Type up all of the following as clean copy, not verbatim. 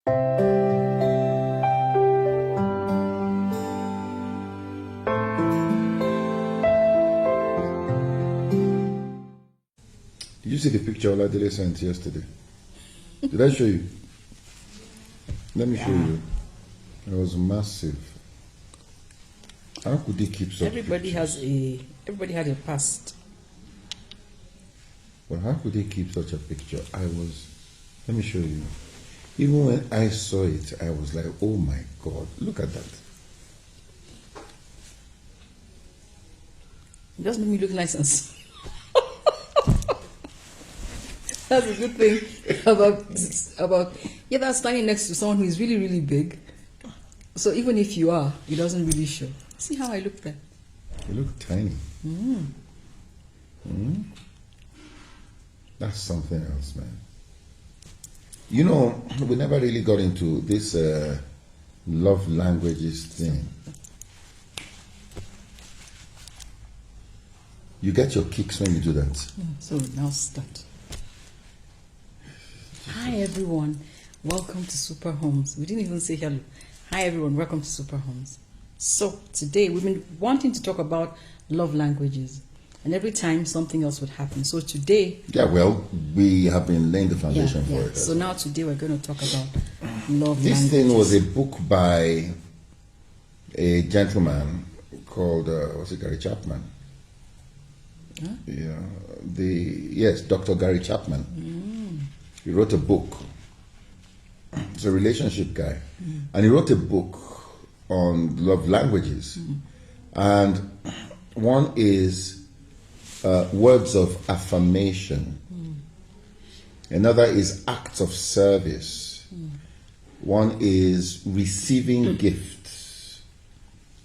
Did you see the picture Oladele sent yesterday? Did I show you? Let me show you. It was massive. How could they keep such Everybody pictures? Everybody had a past. Well, how could they keep such a picture? Let me show you. Even when I saw it, I was like, oh my God, look at that. It doesn't make me look nice. That's a good thing about that's standing next to someone who is really, really big. So even if you are, it doesn't really show. See how I look there? You look tiny. That's something else, man. You know, we never really got into this love languages thing. You get your kicks when you do that. So now start. Hi everyone, welcome to Super Homes. We didn't even say hello. Hi everyone, welcome to Super Homes. So today we've been wanting to talk about love languages, and every time something else would happen. So today, we have been laying the foundation for it. So now today we're going to talk about love languages. This thing was a book by a gentleman called Gary Chapman. Huh? Yeah, Dr. Gary Chapman. He wrote a book. He's a relationship guy. And he wrote a book on love languages. And one is words of affirmation. Another is acts of service. One is receiving gifts.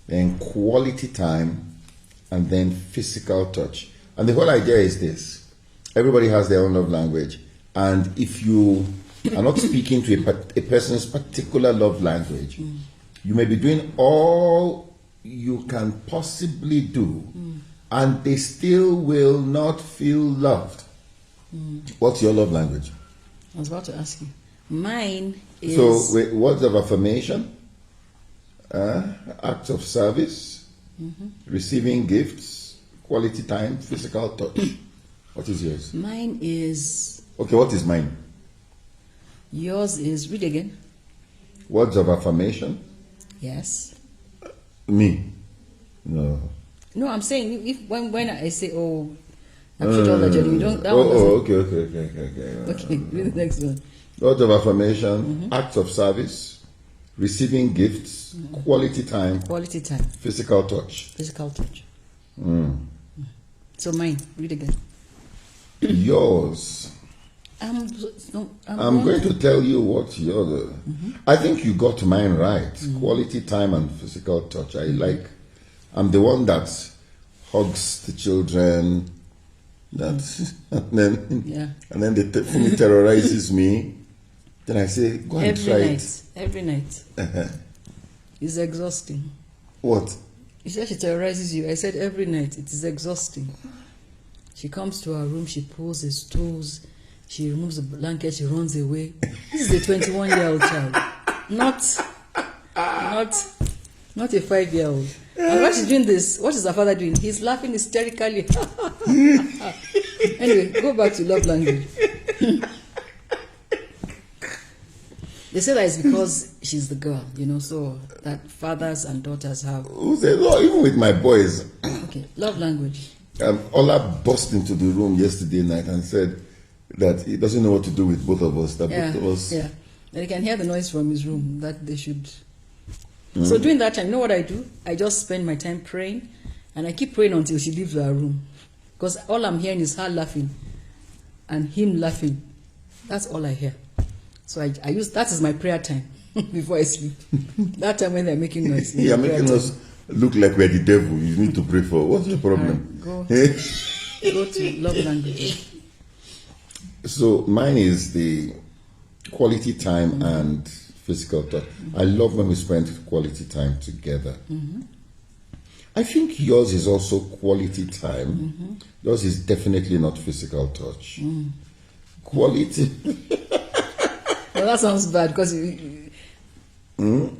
Then quality time. And then physical touch. And the whole idea is this. Everybody has their own love language. And if you are not speaking to a person's particular love language, you may be doing all you can possibly do, and they still will not feel loved. What's your love language? I was about to ask you. Mine is... So, words of affirmation, acts of service, receiving gifts, quality time, physical touch. What is yours? Mine is... Okay, what is mine? Yours is... Read again. Words of affirmation. Yes. Me? No. No, I'm saying if when I say, oh, I've showed all the journey, you don't... That one okay. Okay, read the next one. Words of affirmation, acts of service, receiving gifts, quality time, physical touch. So mine, read again. Yours. I'm going to tell you what yours. I think you got mine right. Quality time and physical touch. I'm the one that hugs the children. And then they fully terrorizes me. Then I say, go and try it. Every night. It's exhausting. What? You said she terrorizes you. I said every night. It is exhausting. She comes to our room, she pulls the stools, she removes the blanket, she runs away. This is a 21-year-old child, not a 5-year-old. And while she's doing this, what is her father doing? He's laughing hysterically. Anyway, go back to love language. They say that it's because she's the girl, so that fathers and daughters have... Who said, no, even with my boys. Okay, love language. Ola burst into the room yesterday night and said that he doesn't know what to do with both of us. Both of us. Yeah. And he can hear the noise from his room that they should. So during that time, you know what I do? I just spend my time praying, and I keep praying until she leaves her room, because all I'm hearing is her laughing and him laughing. That's all I hear. So I use that as my prayer time before I sleep. That time when they're making noise. You're making us look like we're the devil. You need to pray for. What's the problem? Go to love language. So mine is the quality time and physical touch. I love when we spend quality time together. I think yours is also quality time. Yours is definitely not physical touch. Quality. Well, that sounds bad because no,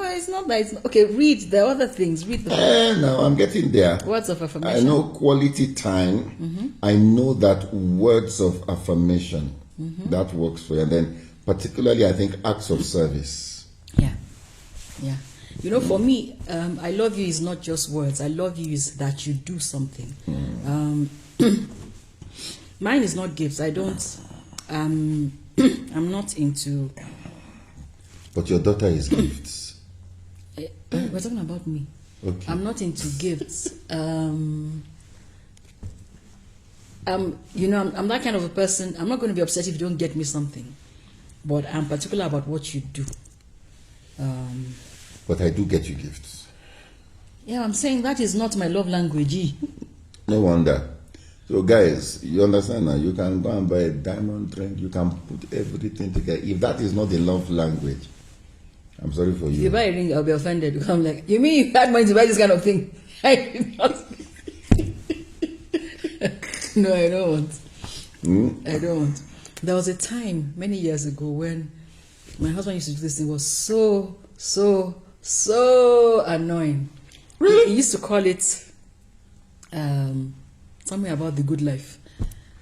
it's not that. It's not. Okay, read the other things. Read the No, I'm getting there. words of affirmation. I know quality time. I know that words of affirmation, that works for you. And then particularly, I think acts of service. Yeah. You know, for me, I love you is not just words. I love you is that you do something. Mine is not gifts. I don't. I'm not into. But your daughter is gifts. We're talking about me. Okay. I'm not into gifts. You know, I'm that kind of a person. I'm not going to be upset if you don't get me something, but I'm particular about what you do. But I do get you gifts. Yeah, I'm saying that is not my love language. No wonder. So guys, you understand now, you can go and buy a diamond ring, you can put everything together. If that is not the love language, I'm sorry for you. If you buy a ring, I'll be offended. I'm like, you mean you had money to buy this kind of thing? I did not. No, I don't want. I don't want. There was a time many years ago when my husband used to do this thing. It was so annoying. Really? He used to call it something about the good life.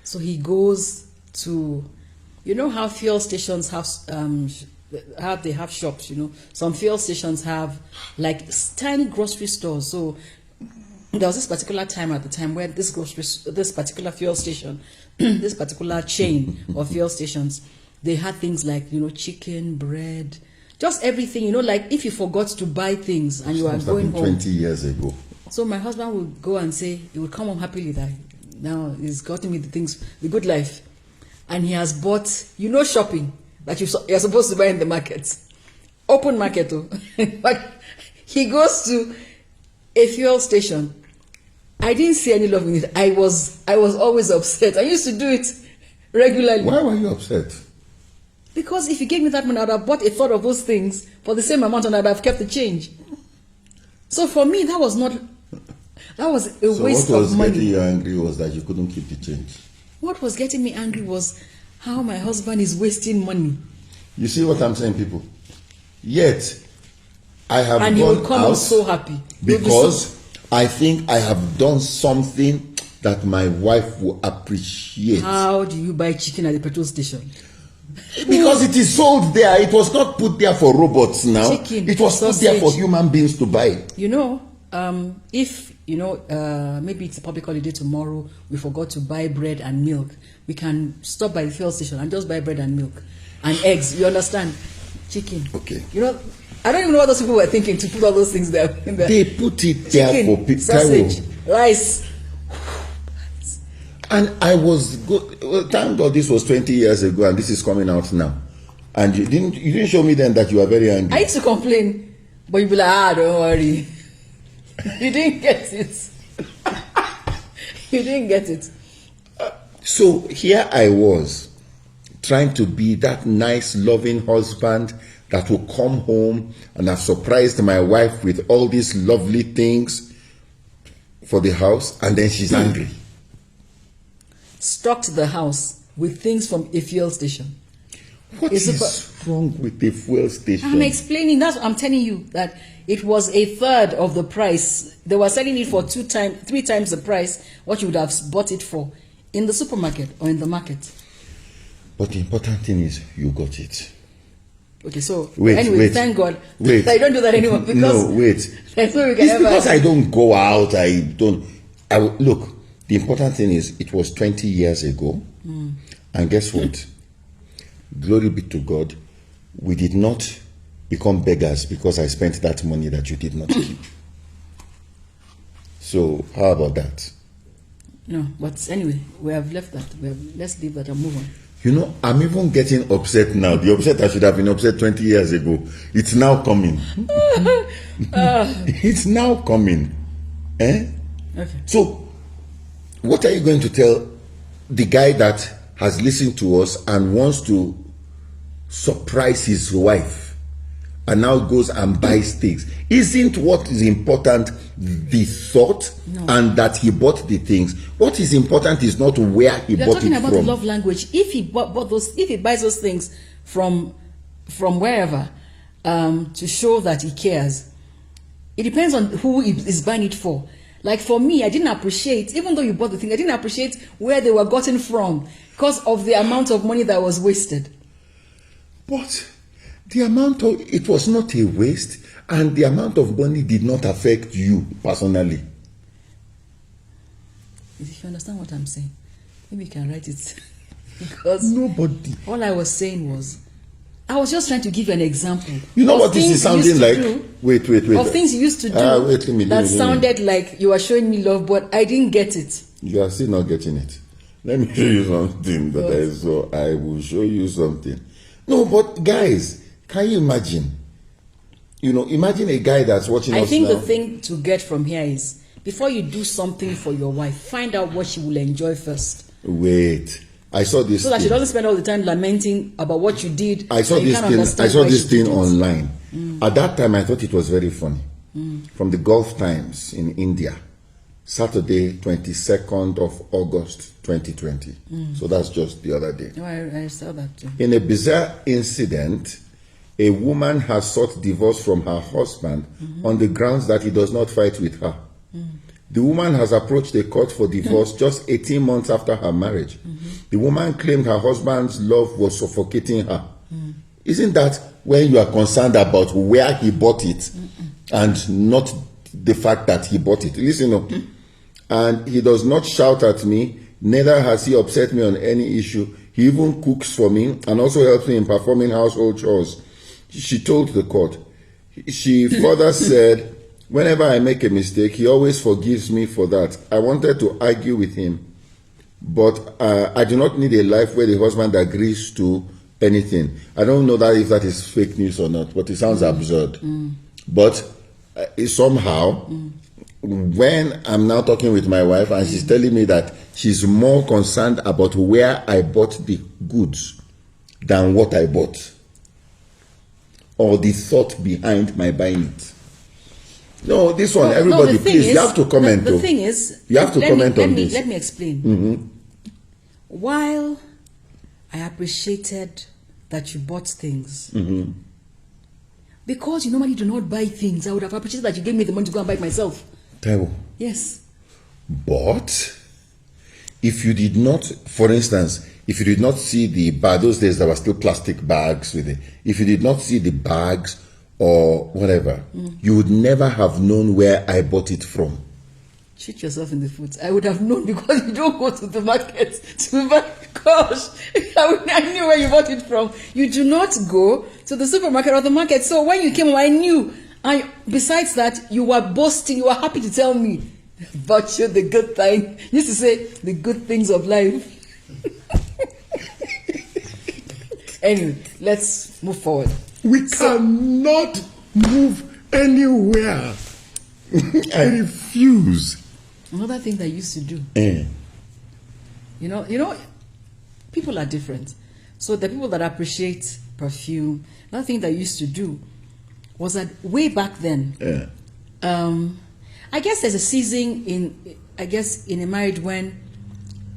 So he goes to, you know how fuel stations have they have shops, you know. Some fuel stations have like tiny grocery stores. So there was this particular time at the time where this particular fuel station, this particular chain of fuel stations, they had things like, you know, chicken, bread, just everything, you know, like if you forgot to buy things and you are going home. 20 years ago. So my husband would go and say, he would come home happily that now he's gotten me the things, the good life. And he has bought, you know, shopping that you're supposed to buy in the market. Open market. But he goes to a fuel station. I didn't see any love in it. I was always upset. I used to do it regularly. Why were you upset? Because if you gave me that money, I'd have bought a third of those things for the same amount and I'd have kept the change. So for me, that was a waste of money. So what was getting you angry was that you couldn't keep the change? What was getting me angry was how my husband is wasting money. You see what I'm saying, people? Yet, I have and he would come out so happy. Because I think I have done something that my wife will appreciate. How do you buy chicken at the petrol station? Because it is sold there. It was not put there for robots now. Chicken, it was sausage. put there for human beings to buy. You know, if, you know, maybe it's a public holiday tomorrow, we forgot to buy bread and milk, we can stop by the fuel station and just buy bread and milk and eggs. You understand? Chicken. Okay. You know, I don't even know what those people were thinking to put all those things there. They put it there chicken, for people. Sausage, rice. And I was good. Well, thank God this was 20 years ago and this is coming out now. And you didn't show me then that you were very angry. I used to complain, but you'd be like, don't worry. You didn't get it. You didn't get it. So here I was, trying to be that nice, loving husband that will come home and have surprised my wife with all these lovely things for the house, and then she's angry. Stocked the house with things from a fuel station. What is wrong with the fuel station? I'm explaining. I'm telling you that it was a third of the price. They were selling it for 3 times the price what you would have bought it for in the supermarket or in the market. But the important thing is you got it. Okay, so wait, thank God. Wait. I don't do that anymore because no, wait. That's what we can it's because I don't go out. Look, the important thing is it was 20 years ago. And guess what? Glory be to God. We did not become beggars because I spent that money that you did not keep. So how about that? No, but anyway, we have left that. Let's leave that and move on. You know, I'm even getting upset now. The upset I should have been upset 20 years ago. It's now coming. It's now coming. Eh? Okay. So, what are you going to tell the guy that has listened to us and wants to surprise his wife and now goes and buys things? Isn't what is important the thought and that he bought the things? What is important is not where he bought it from. You're talking about the love language. If he buys those things from wherever to show that he cares. It depends on who is buying it for. Like for me, I didn't appreciate, even though you bought the thing, I didn't appreciate where they were gotten from because of the amount of money that was wasted. But the amount of, it was not a waste, and the amount of money did not affect you personally. If you understand what I'm saying, maybe you can write it. Because nobody. All I was saying was, I was just trying to give you an example. You know what this is sounding like? Wait. Of things you used to do that sounded like you were showing me love, but I didn't get it. You are still not getting it. Let me show you something that I saw. I will show you something. No, but guys, can you imagine? You know, imagine a guy that's watching us now. I think the thing to get from here is, before you do something for your wife, find out what she will enjoy first. Wait. I saw this. So that she doesn't spend all the time lamenting about what you did. I saw this thing online. At that time, I thought it was very funny. From the Gulf Times in India, Saturday, 22nd of August, 2020. So that's just the other day. Oh, I saw that too. In a bizarre incident, a woman has sought divorce from her husband on the grounds that he does not fight with her. The woman has approached the court for divorce just 18 months after her marriage. The woman claimed her husband's love was suffocating her. Isn't that when you are concerned about where he bought it and not the fact that he bought it? Listen up. And he does not shout at me, neither has he upset me on any issue. He even cooks for me and also helps me in performing household chores. She told the court. She further said, whenever I make a mistake, he always forgives me for that. I wanted to argue with him, but I do not need a life where the husband agrees to anything. I don't know that if that is fake news or not, but it sounds absurd. But somehow, when I'm now talking with my wife and she's telling me that she's more concerned about where I bought the goods than what I bought, or the thought behind my buying it. No, this one, everybody, please, you have to comment. The thing is, you have to comment on this. Let me explain. While I appreciated that you bought things, because you normally do not buy things, I would have appreciated that you gave me the money to go and buy it myself. Taiwo. Yes. But if you did not, for instance, if you did not see the bag, those days there were still plastic bags with it. If you did not see the bags or whatever, you would never have known where I bought it from. Shoot yourself in the foot. I would have known because you don't go to the market to buy. Gosh, I knew where you bought it from. You do not go to the supermarket or the market. So when you came home, I knew. And besides that, you were boasting. You were happy to tell me about you, the good thing. You used to say the good things of life. Anyway, let's move forward. We cannot move anywhere. I refuse. Another thing that I used to do. You know, people are different. So the people that appreciate perfume, another thing that I used to do was that way back then. I guess there's a season in a marriage when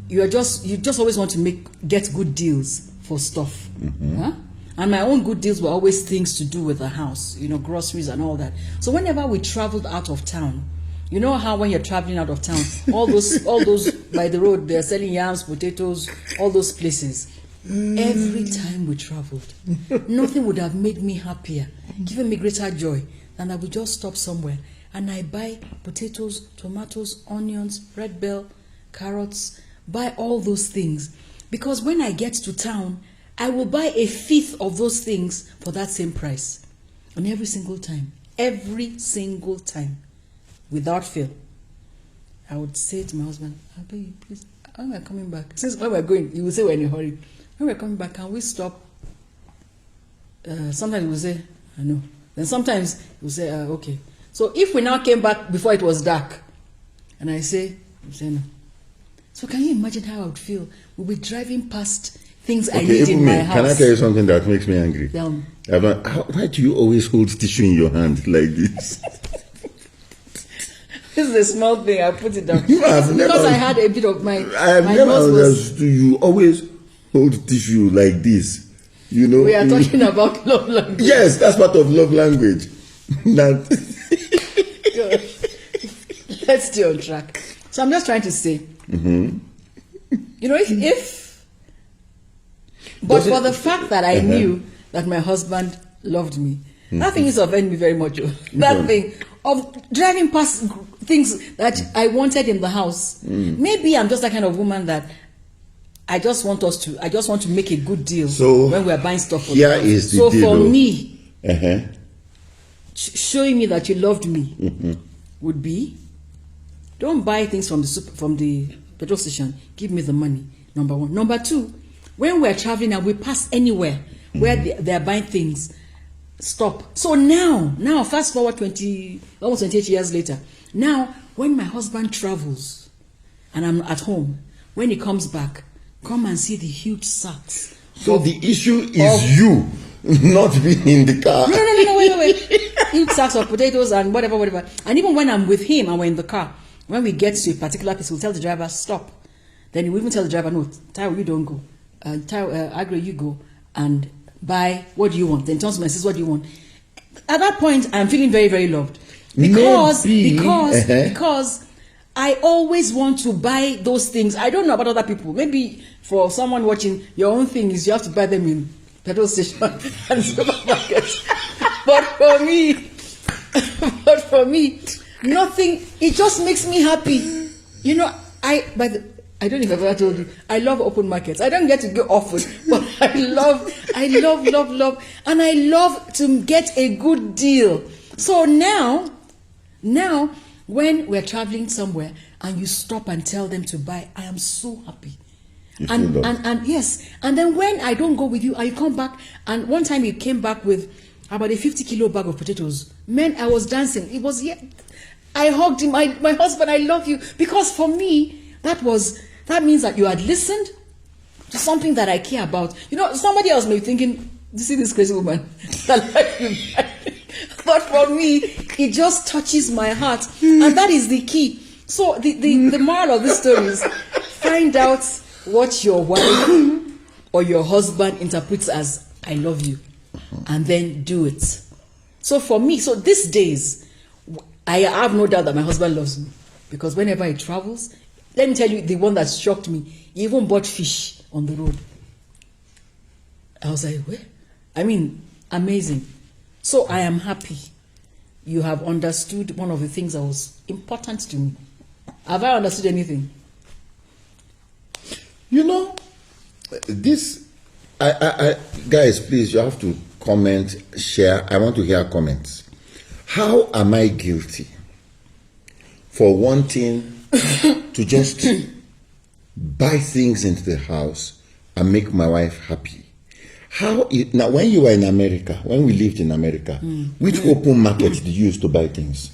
you just always want to get good deals for stuff. And my own good deals were always things to do with the house, groceries and all that. So whenever we traveled out of town, you know how when you're traveling out of town, all those by the road, they're selling yams, potatoes, all those places. Every time we traveled, nothing would have made me happier, given me greater joy, than I would just stop somewhere and I buy potatoes, tomatoes, onions, red bell, carrots, buy all those things. Because when I get to town, I will buy a fifth of those things for that same price. And every single time, without fail, I would say to my husband, I beg you, please, when we're coming back, since when we're going, you will say we're in a hurry. When we're coming back, can we stop? Sometimes he will say, I know. Then sometimes he will say, okay. So if we now came back before it was dark, and I say no. So can you imagine how I would feel? We'll be driving past things I need in my house. Can I tell you something that makes me angry? Tell me. Why do you always hold tissue in your hand like this? This is a small thing. I put it down. I had a bit of my. I have never understood you always hold tissue like this. You know, we are talking about love language. Yes, that's part of love language. That Let's stay on track. So I'm just trying to say, you know, if but for the fact that I knew that my husband loved me, that thing is offending me very much. That thing of driving past things that I wanted in the house. Maybe I'm just that kind of woman that I just want to make a good deal when we are buying stuff for the house. Is the so deal, for me, showing me that you loved me would be, don't buy things from the petrol station. Give me the money. Number one. Number two, when we're traveling and we pass anywhere where they are buying things, stop. So now, fast forward almost 28 years later. Now, when my husband travels and I'm at home, when he comes back, come and see the huge sacks. So the issue is you not being in the car. No, wait. Huge sacks of potatoes and whatever. And even when I'm with him and we're in the car, when we get to a particular place, we'll tell the driver, stop. Then we even tell the driver, no, Taiwo, you don't go. Agro, you go and buy, what do you want? Then turns to my sister, what do you want? At that point, I'm feeling very, very loved. Because I always want to buy those things. I don't know about other people. Maybe for someone watching, your own thing is you have to buy them in petrol station and supermarkets. But for me, nothing. It just makes me happy. You know, I don't know if I've ever told you, I love open markets. I don't get to go often, but I love, and I love to get a good deal. So now, when we're traveling somewhere and you stop and tell them to buy, I am so happy. And yes, and then when I don't go with you, I come back, and one time he came back with about a 50-kilo bag of potatoes. Man, I was dancing. It was, I hugged him. My husband, I love you, because for me, that means that you had listened to something that I care about. You know, somebody else may be thinking, you see this crazy woman that like you. But for me, it just touches my heart. And that is the key. So the moral of this story is, find out what your wife or your husband interprets as I love you, and then do it. So for me, so these days, I have no doubt that my husband loves me, because whenever he travels, let me tell you, the one that shocked me, he even bought fish on the road. I was like, where? I mean, amazing. So I am happy you have understood one of the things that was important to me. Have I understood anything? You know, this, guys, please, you have to comment, share. I want to hear comments. How am I guilty for wanting to just buy things into the house and make my wife happy? Now, when you were in America, when we lived in America, which open market did you use to buy things?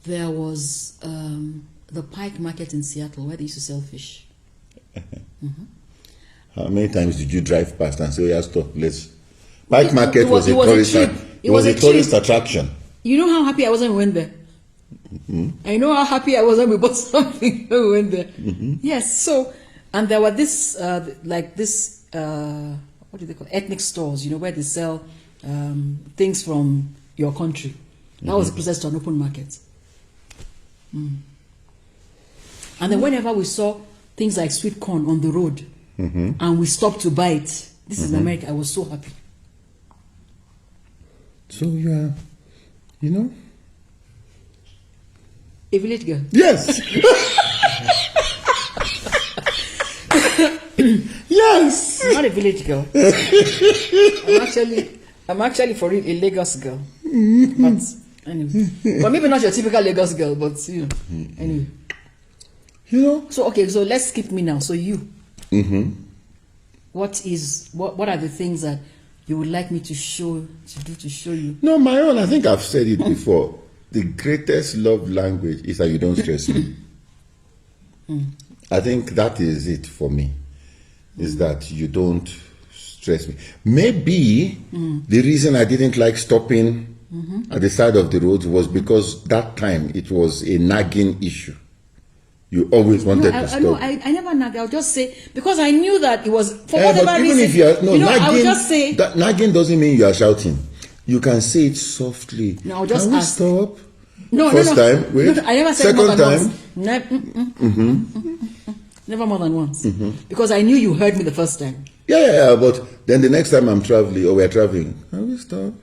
There was the Pike Market in Seattle, where they used to sell fish. How many times did you drive past and say, oh, yeah, stop, let's... Pike Market was a tourist attraction. You know how happy I was when we went there? I know how happy I was when we bought something when we went there. Yes, so, and there were this, what do they call it? Ethnic stores, you know, where they sell things from your country. That was the closest to an open market. And then whenever we saw things like sweet corn on the road, and we stopped to buy it, this is America, I was so happy. So you are, you know? A village girl. Yes. Yes. I'm not a village girl. I'm actually for real a Lagos girl. But anyway, but maybe not your typical Lagos girl, but you know, anyway. You know. So okay, so let's skip me now. So you. What are the things that you would like me to show you? No, my own. I think I've said it before. The greatest love language is that you don't stress me. I think that is it for me. Is that you don't stress me. Maybe the reason I didn't like stopping at the side of the road was because that time it was a nagging issue. You always wanted to stop. No, I never nagged. I'll just say, because I knew that it was for But whatever even reason. if you are I would nagging, just say, that nagging doesn't mean you are shouting. You can say it softly. No, I'll just Can we ask. stop? No, First time, wait. No, I never said Second more than time. once. Never more than once. Because I knew you heard me the first time. Yeah, but then the next time I'm traveling, or we're traveling, can we stop?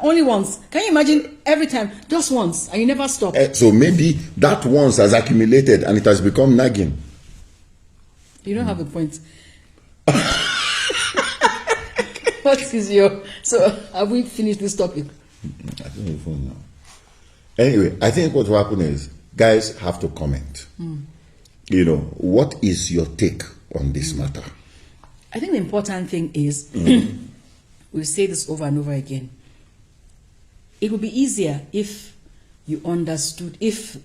Only once. Can you imagine every time? Just once, and you never stop. So maybe that once has accumulated and it has become nagging. You don't have a point. What is your... So, have we finished this topic? I don't even know. Anyway, I think what will happen is, guys have to comment. What is your take on this matter? I think the important thing is, we say this over and over again, it would be easier if you understood, if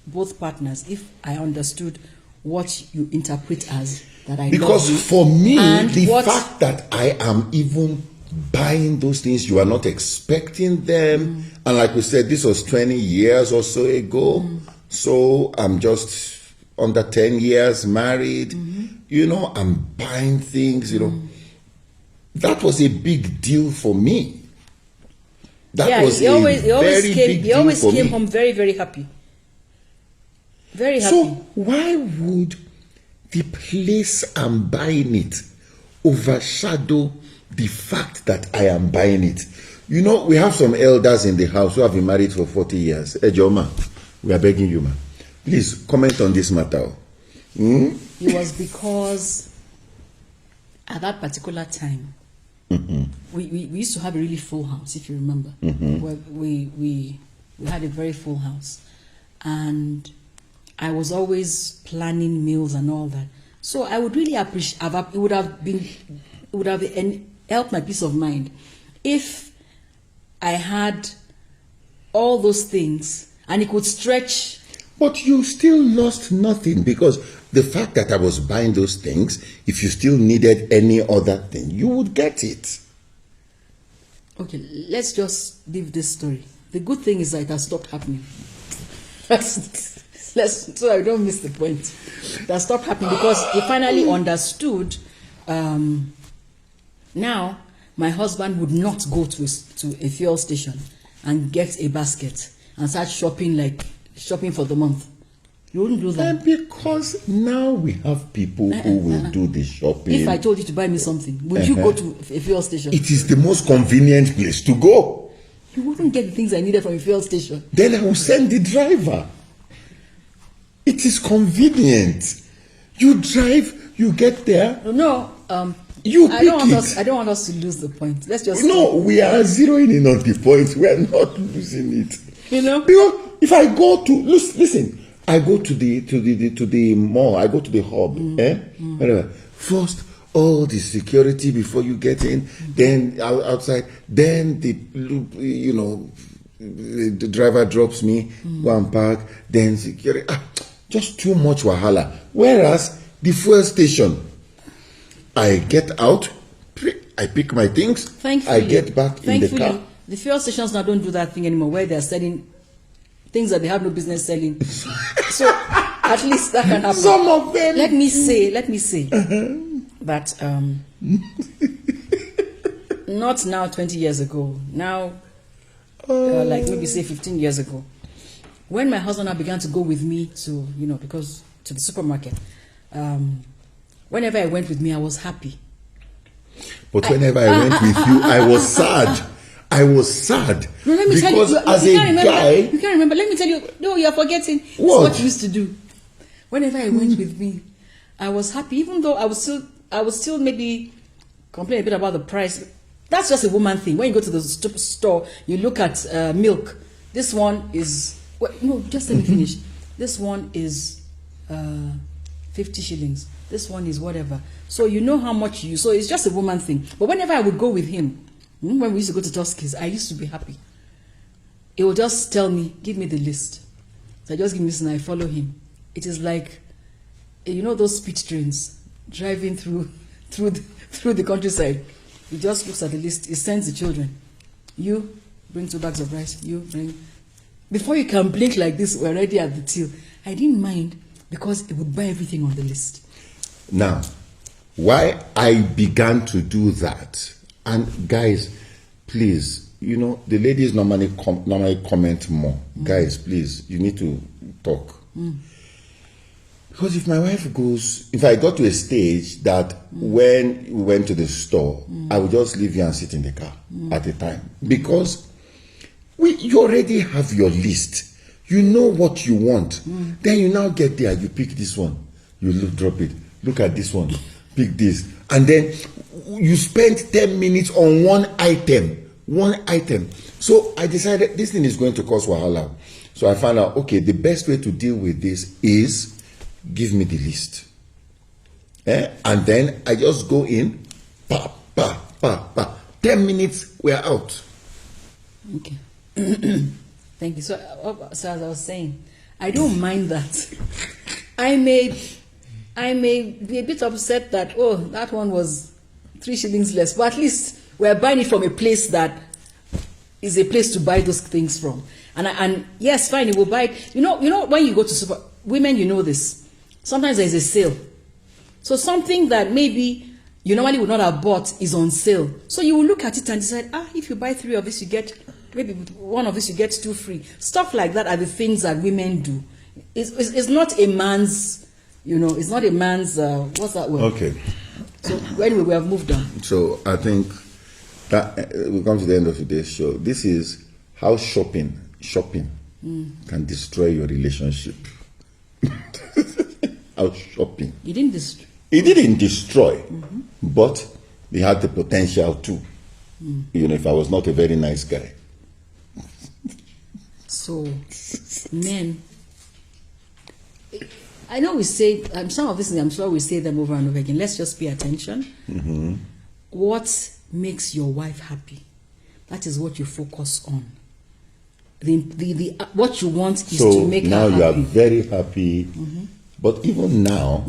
both partners, if I understood what you interpret as that I love you. Because for me, the what, fact that I am even buying those things, you are not expecting them. And like we said, this was 20 years or so ago. So I'm just under 10 years married. I'm buying things, That was a big deal for me. That was he always came me. home very, very happy. Very happy. So why would the place I'm buying it overshadow the fact that I am buying it? We have some elders in the house who have been married for 40 years. Ejoma, we are begging you, man. Please comment on this matter. It was because at that particular time, we used to have a really full house, if you remember. Where we had a very full house. And I was always planning meals and all that. So I would really appreciate, it would have helped my peace of mind if I had all those things and it could stretch. But you still lost nothing, because the fact that I was buying those things, if you still needed any other thing, you would get it. Okay, let's just leave this story. The good thing is that it has stopped happening. So I don't miss the point. That stopped happening because he finally understood. Now, my husband would not go to a fuel station and get a basket and start shopping for the month. You wouldn't do that. And because now we have people who will do the shopping. If I told you to buy me something, would you go to a fuel station? It is the most convenient place to go. You wouldn't get the things I needed from a fuel station. Then I will send the driver. It is convenient. You drive, you get there. No, you I pick I don't want us to lose the point. Let's just we are zeroing in on the point. We are not losing it. Because if I go to listen, I go to the mall. I go to the hub. Whatever. First, all the security before you get in. Then outside. Then the driver drops me. Go and park. Then security. Just too much wahala. Whereas the fuel station, I get out, I pick my things, Thankfully, I get back in the car. The fuel stations now don't do that thing anymore, where they're selling things that they have no business selling. So at least that can happen. Some of them. Let me say that not now 20 years ago, now like maybe say 15 years ago, when my husband and I began to go with me to, to the supermarket, whenever I went with me, I was happy. But whenever I went with you, I was sad. I was sad. No, let me tell you, as a guy, you can't remember. Let me tell you. No, you're forgetting. What you used to do. Whenever I went with me, I was happy, even though I was still maybe complain a bit about the price. That's just a woman thing. When you go to the store, you look at milk. This one is just let me finish. This one is 50 shillings. This one is whatever. So you know how much so it's just a woman thing. But whenever I would go with him, when we used to go to Tuskys, I used to be happy. He will just tell me, give me the list. So I just give me this and I follow him. It is like, those speed trains driving through the countryside. He just looks at the list. He sends the children. You bring 2 bags of rice. You bring. Before you can blink like this, we're already at the till. I didn't mind because it would buy everything on the list. Now, why I began to do that, and guys, please, you know, the ladies normally comment more. Guys, please, you need to talk. Because if my wife goes, if I got to a stage that when we went to the store, I would just leave you and sit in the car at a time. Because you already have your list. You know what you want. Then you now get there, you pick this one. You drop it. Look at this one. Pick this. And then you spend 10 minutes on one item. So I decided this thing is going to cause wahala. So I found out, okay, the best way to deal with this is give me the list. And then I just go in, 10 minutes, we're out. Okay. Thank you. So as I was saying, I don't mind that. I may be a bit upset that, oh, that one was 3 shillings less, but at least we're buying it from a place that is a place to buy those things from. And yes, fine, you will buy it. You know when you go to women, you know this. Sometimes there's a sale. So something that maybe you normally would not have bought is on sale. So you will look at it and decide, if you buy 3 of this, you get, maybe 1 of this, you get 2 free. Stuff like that are the things that women do. It's not a man's, it's not a man's, what's that word? Okay. So anyway, we have moved on. So I think that we come to the end of today's show. This is how shopping can destroy your relationship. How shopping. It didn't destroy. It didn't destroy, but it had the potential to. If I was not a very nice guy. So, men, I know we say, some of these things, I'm sure we say them over and over again. Let's just pay attention. What makes your wife happy? That is what you focus on. What you want is to make her happy. So now you are very happy. But even now,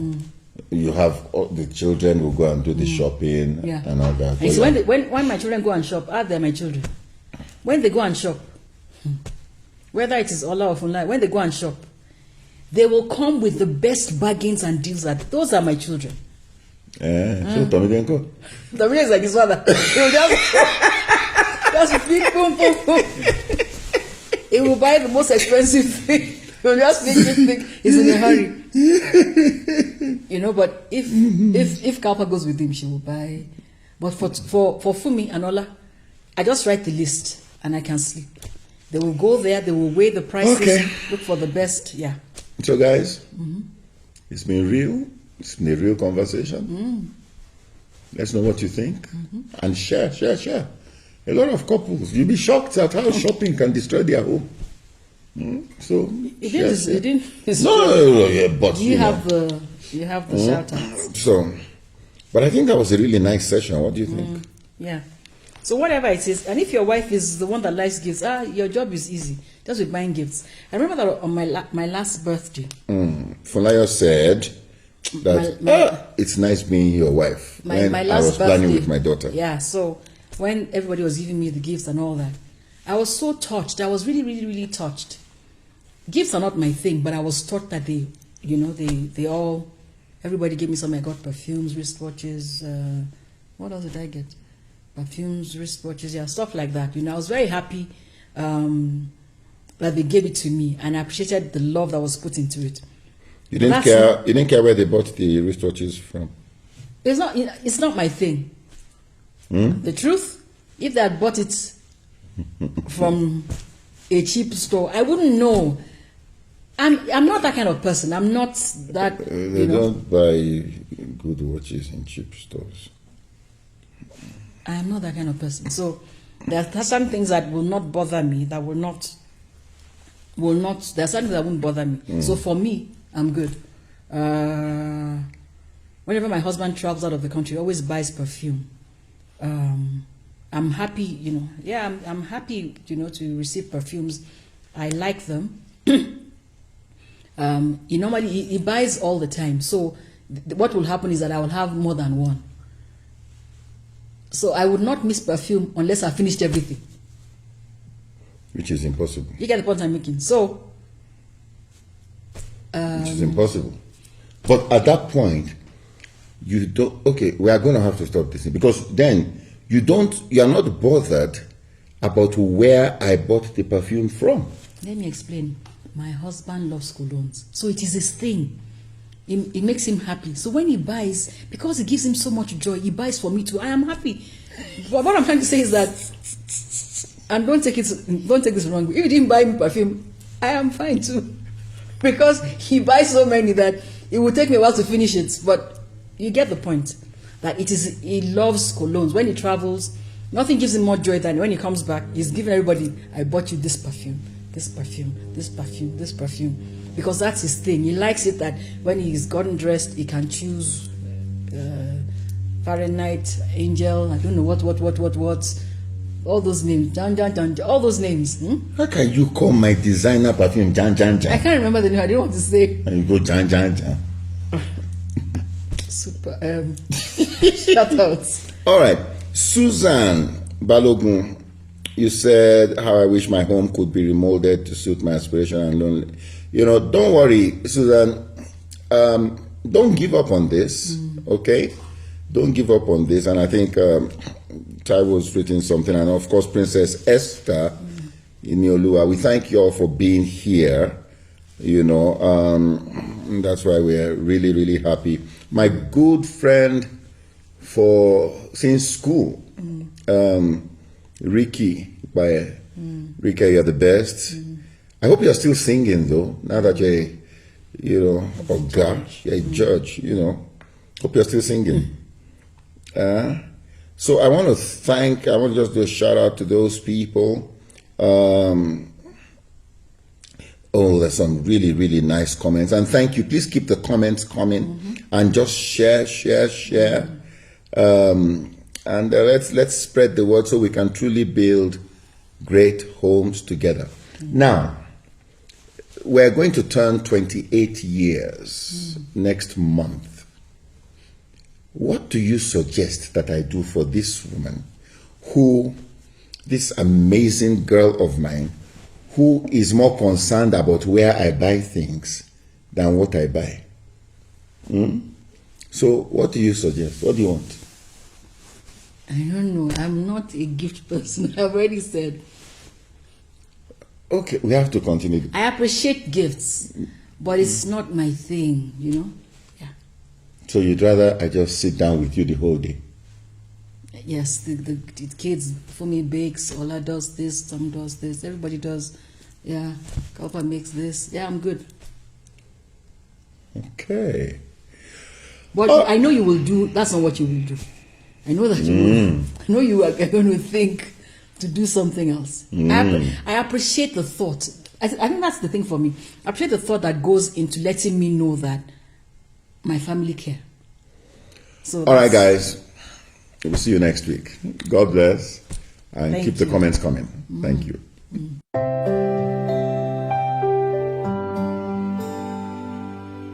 you have the children will go and do the shopping and all that. And so when my children go and shop, they're my children. When they go and shop, whether it is Ola or Funla, when they go and shop, they will come with the best bargains and deals. Those are my children. So Tommy didn't go. Tommy is like his father. He will just pick, boom, boom, boom. He will buy the most expensive thing. He will just pick. He's in a hurry. But if Kalpa goes with him, she will buy. But for Fumi and Ola, I just write the list and I can sleep. They will go there, they will weigh the prices, look for the best. Yeah. So guys, it's been real. It's been a real conversation. Let's know what you think. And share. A lot of couples, you'll be shocked at how shopping can destroy their home. So it didn't. No, but you have the shout outs. So, but I think that was a really nice session. What do you think? Yeah. So whatever it is, and if your wife is the one that likes gifts, your job is easy. Just with buying gifts. I remember that on my last birthday. Fulaya said that it's nice being your wife. My last I was birthday, planning with my daughter. Yeah. So when everybody was giving me the gifts and all that, I was so touched. I was really, really, really touched. Gifts are not my thing, but I was taught that they all, everybody gave me some. I got perfumes, wristwatches. What else did I get? Perfumes, wristwatches, stuff like that. I was very happy that they gave it to me, and I appreciated the love that was put into it. You didn't care. You didn't care where they bought the wristwatches from. It's not my thing. The truth, if they had bought it from a cheap store, I wouldn't know. I'm not that kind of person. I'm not that. They don't buy good watches in cheap stores. I am not that kind of person. So there are some things that will not bother me. That will not. There are some things that won't bother me. So for me, I'm good. Whenever my husband travels out of the country, he always buys perfume. I'm happy, I'm happy, to receive perfumes. I like them. He buys all the time. So what will happen is that I will have more than one. So I would not miss perfume unless I finished everything. Which is impossible. You get the point I'm making. So which It's impossible. But at that point, you don't. Okay, we are going to have to stop this because then you are not bothered about where I bought the perfume from. Let me explain. My husband loves colognes, so it is his thing. It makes him happy. So when he buys, because it gives him so much joy, he buys for me too. I am happy. But what I'm trying to say is that, and don't take this wrong. If he didn't buy me perfume, I am fine too, because he buys so many that it will take me a while to finish it. But you get the point. That he loves colognes. When he travels, nothing gives him more joy than when he comes back. He's giving everybody, I bought you this perfume, this perfume, this perfume, this perfume. Because that's his thing. He likes it that when he's gotten dressed, he can choose Fahrenheit, Angel, I don't know what, all those names, Jan, all those names. How can you call my designer perfume Jan? I can't remember the name. I didn't want to say. And you go Jan. Super. Shout out. All right, Susan Balogun. You said how I wish my home could be remolded to suit my aspiration and lonely. Don't worry, Susan. Don't give up on this, okay? Don't give up on this. And I think Ty was written something, and of course, Princess Esther Iniolua. We thank you all for being here. That's why we're really, really happy. My good friend since school, Ricky. Rika, you're the best. I hope you're still singing though. Now that you're a judge. You're a judge. Hope you're still singing. So I want to just do a shout out to those people. There's some really, really nice comments, and thank you. Please keep the comments coming and just share. And let's spread the word so we can truly build great homes together. Now, we're going to turn 28 years next month. What do you suggest that I do for this woman, this amazing girl of mine, who is more concerned about where I buy things than what I buy? So what do you suggest? What do you want? I don't know. I'm not a gift person. I've already said. Okay, we have to continue. I appreciate gifts, but it's not my thing, Yeah. So you'd rather I just sit down with you the whole day? Yes, the kids for me bakes, Ola does this, Tom does this, everybody does. Yeah, Kalpa makes this. Yeah, I'm good. Okay. But I know you will do, that's not what you will do. I know that you will. I know you are going to think to do something else. I appreciate the thought. I think that's the thing for me. I appreciate the thought that goes into letting me know that my family care. So all right, guys. We'll see you next week. God bless. And keep the comments coming. Thank you.